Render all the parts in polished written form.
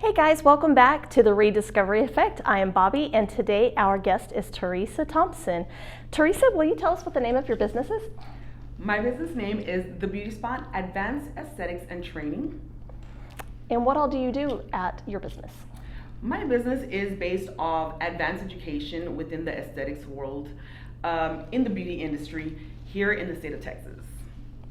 Hey guys, welcome back to the Rediscovery Effect. I am Bobby, and today our guest is Teresa Thompson. Teresa, will you tell us what the name of your business is? My business name is The Beauty Spot Advanced Aesthetics and Training. And what all do you do at your business? My business is based off advanced education within the aesthetics world in the beauty industry here in the state of Texas.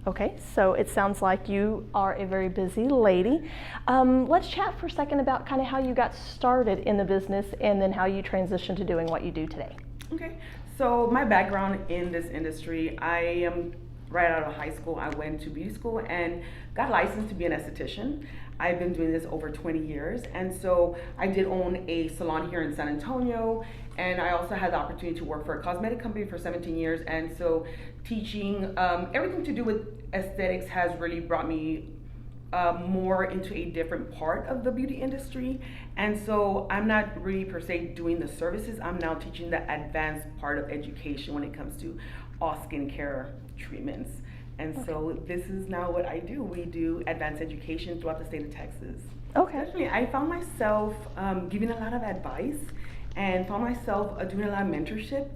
Okay, so it sounds like you are a very busy lady. Let's chat for a second about kind of how you got started in the business and then how you transitioned to doing what you do today. Okay, so my background in this industry, I am right out of high school. I went to beauty school and got licensed to be an esthetician. I've been doing this over 20 years, and so I did own a salon here in San Antonio, and I also had the opportunity to work for a cosmetic company for 17 years, and so teaching everything to do with aesthetics has really brought me more into a different part of the beauty industry. And so I'm not really per se doing the services, I'm now teaching the advanced part of education when it comes to all skincare treatments. And so this is now what I do. We do advanced education throughout the state of Texas. Okay. Especially, I found myself giving a lot of advice and found myself doing a lot of mentorship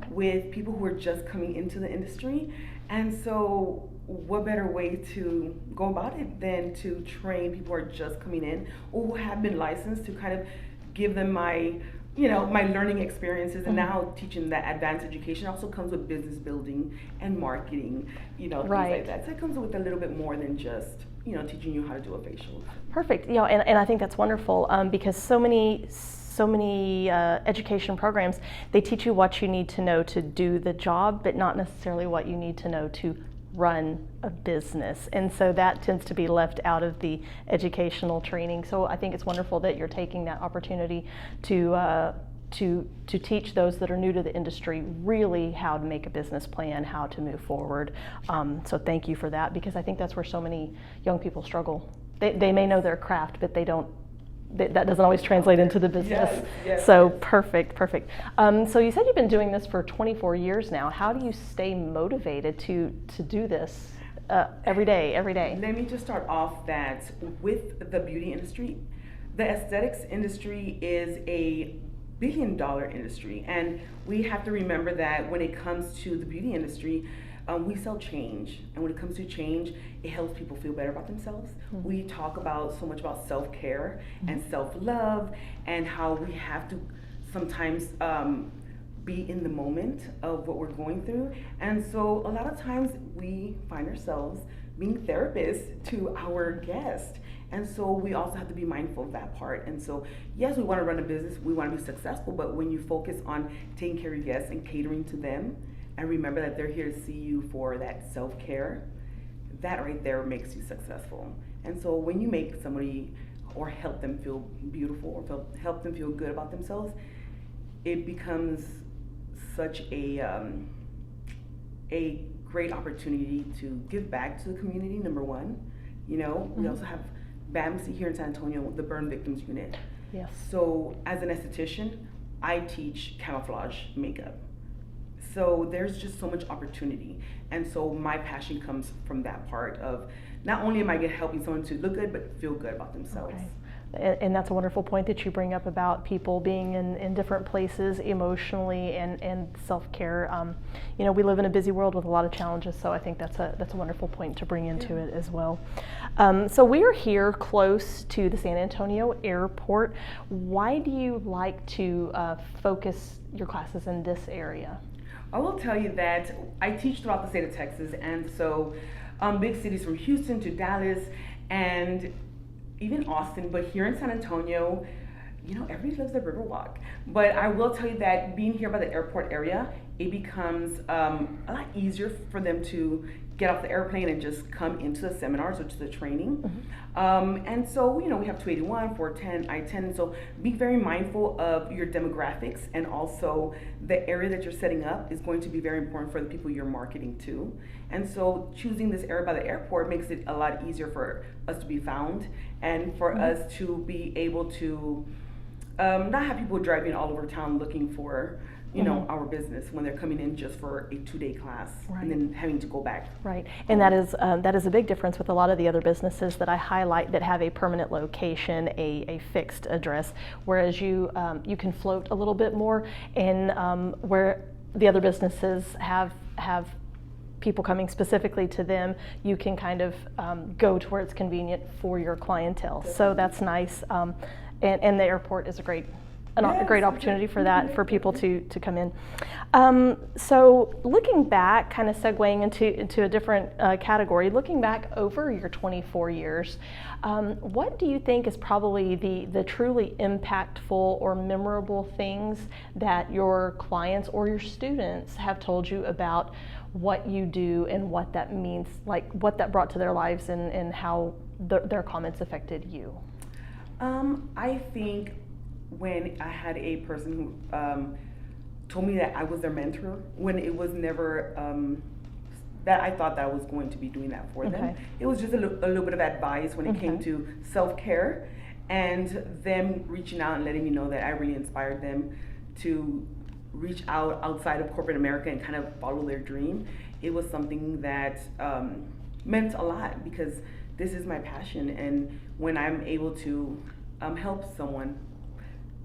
with people who are just coming into the industry. And so what better way to go about it than to train people who are just coming in or who have been licensed, to kind of give them my learning experiences, and now teaching that advanced education also comes with business building and marketing, things like that. So it comes with a little bit more than just, teaching you how to do a facial. Perfect. And I think that's wonderful because so many education programs, they teach you what you need to know to do the job, but not necessarily what you need to know to run a business, and so that tends to be left out of the educational training. So I think it's wonderful that you're taking that opportunity to teach those that are new to the industry really how to make a business plan, how to move forward. So thank you for that, because I think that's where so many young people struggle. They may know their craft, but that doesn't always translate into the business. Yes. So perfect. So you said you've been doing this for 24 years now. How do you stay motivated to do this every day? Let me just start off that with the beauty industry, the aesthetics industry is a billion-dollar industry, and we have to remember that when it comes to the beauty industry, we sell change, and when it comes to change, it helps people feel better about themselves. Mm-hmm. We talk so much about self-care and self-love, and how we have to sometimes be in the moment of what we're going through. And so a lot of times we find ourselves being therapists to our guests. And so we also have to be mindful of that part. And so, yes, we want to run a business, we want to be successful, but when you focus on taking care of your guests and catering to them, and remember that they're here to see you for that self-care, that right there makes you successful. And so when you make somebody or help them feel beautiful or help them feel good about themselves, it becomes such a great opportunity to give back to the community, number one. We also have BAMC here in San Antonio, the Burn Victims Unit. Yes. So as an esthetician, I teach camouflage makeup. So there's just so much opportunity. And so my passion comes from that part of not only am I helping someone to look good, but feel good about themselves. Okay. And that's a wonderful point that you bring up about people being in different places emotionally and self-care. We live in a busy world with a lot of challenges, so I think that's a wonderful point to bring into it as well. So we are here close to the San Antonio airport. Why do you like to focus your classes in this area? I will tell you that I teach throughout the state of Texas, and so big cities from Houston to Dallas and even Austin, but here in San Antonio, everybody loves their Riverwalk. But I will tell you that being here by the airport area, it becomes a lot easier for them to get off the airplane and just come into the seminars or to the training. Mm-hmm. And so, we have 281, 410, I-10, and so be very mindful of your demographics, and also the area that you're setting up is going to be very important for the people you're marketing to. And so choosing this area by the airport makes it a lot easier for us to be found, and for us to be able to not have people driving all over town looking for our business when they're coming in just for a 2-day class Right. and then having to go back. Right, and that is a big difference with a lot of the other businesses that I highlight that have a permanent location, a fixed address, whereas you can float a little bit more, and where the other businesses have people coming specifically to them, you can kind of go to where it's convenient for your clientele. So that's nice, and the airport is a great opportunity for that, for people to come in. So looking back, kind of segueing into a different category, looking back over your 24 years, what do you think is probably the truly impactful or memorable things that your clients or your students have told you about what you do and what that means, like what that brought to their lives and how their comments affected you? I think when I had a person who told me that I was their mentor, when it was never that I thought that I was going to be doing that for them. It was just a little bit of advice when it came to self-care, and them reaching out and letting me know that I really inspired them to reach outside of corporate America and kind of follow their dream. It was something that meant a lot, because this is my passion, and when I'm able to help someone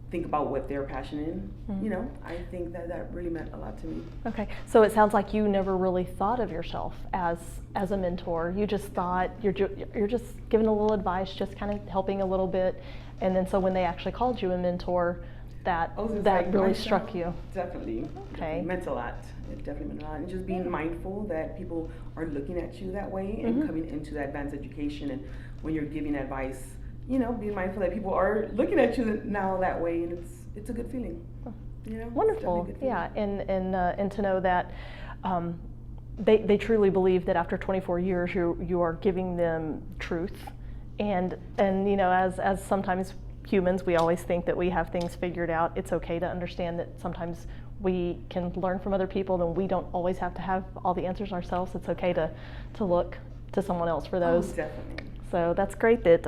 think about what they're passionate in, I think that really meant a lot to me. Okay, so it sounds like you never really thought of yourself as a mentor. You just thought you're just giving a little advice, just kind of helping a little bit, and then so when they actually called you a mentor, that really struck you. Definitely. Okay. It meant a lot. It definitely meant a lot. And just being mindful that people are looking at you that way and coming into that advanced education, and when you're giving advice, being mindful that people are looking at you now that way, and it's a good feeling. Wonderful. Yeah, and to know that they truly believe that after 24 years you are giving them truth, and as sometimes humans, we always think that we have things figured out. It's okay to understand that sometimes we can learn from other people, and we don't always have to have all the answers ourselves. It's okay to look to someone else for those. Oh, definitely. So that's great that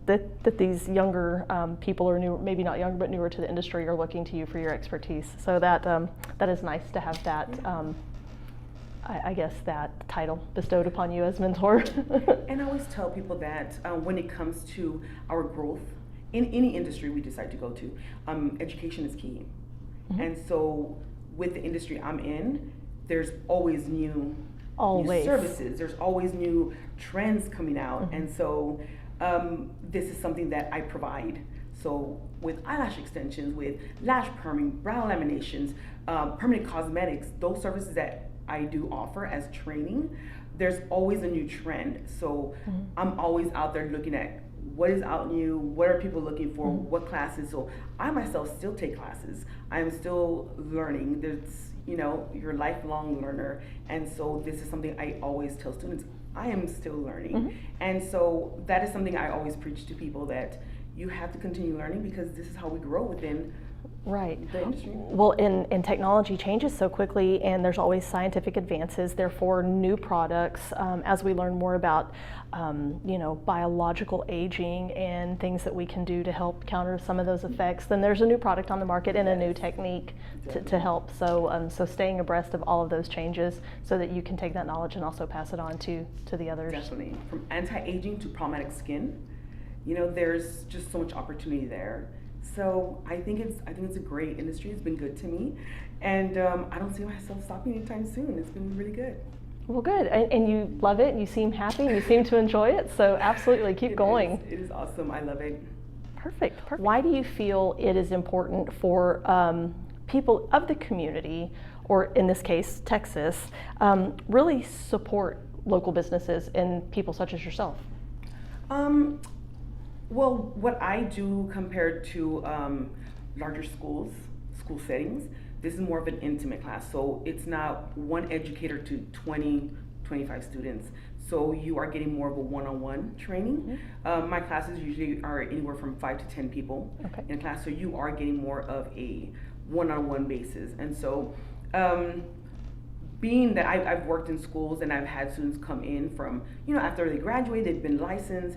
that these younger people, or new, maybe not younger but newer to the industry, are looking to you for your expertise. So that is nice to have that. I guess that title bestowed upon you as mentor. And I always tell people that when it comes to our growth in any industry we decide to go to, education is key. And so with the industry I'm in, there's always new services, there's always new trends coming out, and so this is something that I provide. So with eyelash extensions, with lash perming, brow laminations, permanent cosmetics, those services that I do offer as training, there's always a new trend. So I'm always out there looking at what is out new, what are people looking for, what classes. So I myself still take classes. I'm still learning. There's, you're a lifelong learner. And so this is something I always tell students, I am still learning. And so that is something I always preach to people, that you have to continue learning, because this is how we grow within the industry. Well, and technology changes so quickly, and there's always scientific advances, therefore new products. As we learn more about biological aging and things that we can do to help counter some of those effects, then there's a new product on the market and a new technique to help. So so staying abreast of all of those changes so that you can take that knowledge and also pass it on to the others. Definitely. From anti-aging to problematic skin, there's just so much opportunity there. So I think it's a great industry. It's been good to me, and I don't see myself stopping anytime soon. It's been really good. Well, good, and you love it. You seem happy. You seem to enjoy it. So absolutely, keep going. It is awesome. I love it. Perfect. Why do you feel it is important for people of the community, or in this case, Texas, really support local businesses and people such as yourself? Well, what I do compared to larger school settings, this is more of an intimate class. So it's not one educator to 20, 25 students. So you are getting more of a one-on-one training. My classes usually are anywhere from 5 to 10 people in a class. So you are getting more of a one-on-one basis. And so being that I've worked in schools and I've had students come in from, after they graduate, they've been licensed.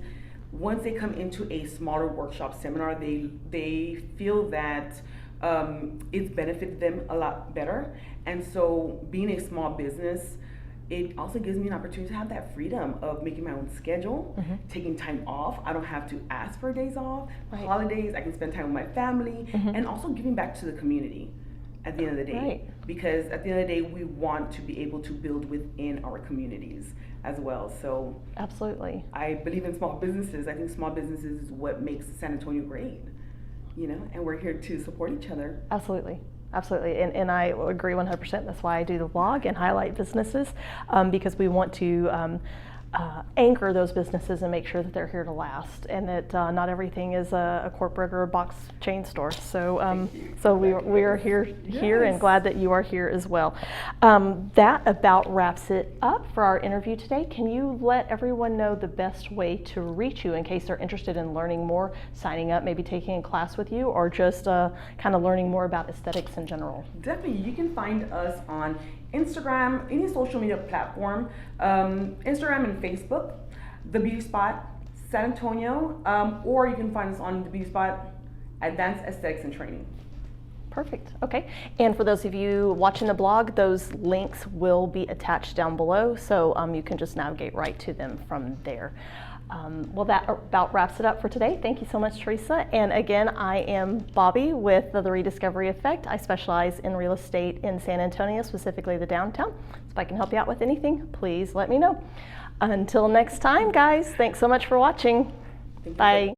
Once they come into a smaller workshop seminar, they feel that it's benefited them a lot better. And so being a small business, it also gives me an opportunity to have that freedom of making my own schedule, taking time off. I don't have to ask for days off, holidays, I can spend time with my family, and also giving back to the community at the end of the day. Because at the end of the day, we want to be able to build within our communities as well. So absolutely, I believe in small businesses. I think small businesses is what makes San Antonio great, and we're here to support each other. Absolutely. Absolutely, and I agree 100%. That's why I do the vlog and highlight businesses, because we want to anchor those businesses and make sure that they're here to last, and that not everything is a corporate or a box chain store. So, we are here and glad that you are here as well. That about wraps it up for our interview today. Can you let everyone know the best way to reach you in case they're interested in learning more, signing up, maybe taking a class with you, or just kind of learning more about aesthetics in general? Definitely, you can find us on Instagram, any social media platform, Instagram and Facebook, The Beauty Spot, San Antonio, or you can find us on The Beauty Spot, Advanced Aesthetics and Training. Perfect. Okay. And for those of you watching the blog, those links will be attached down below, so you can just navigate right to them from there. Well, that about wraps it up for today. Thank you so much, Teresa. And again, I am Bobby with the Rediscovery Effect. I specialize in real estate in San Antonio, specifically the downtown. So if I can help you out with anything, please let me know. Until next time, guys, thanks so much for watching. Bye.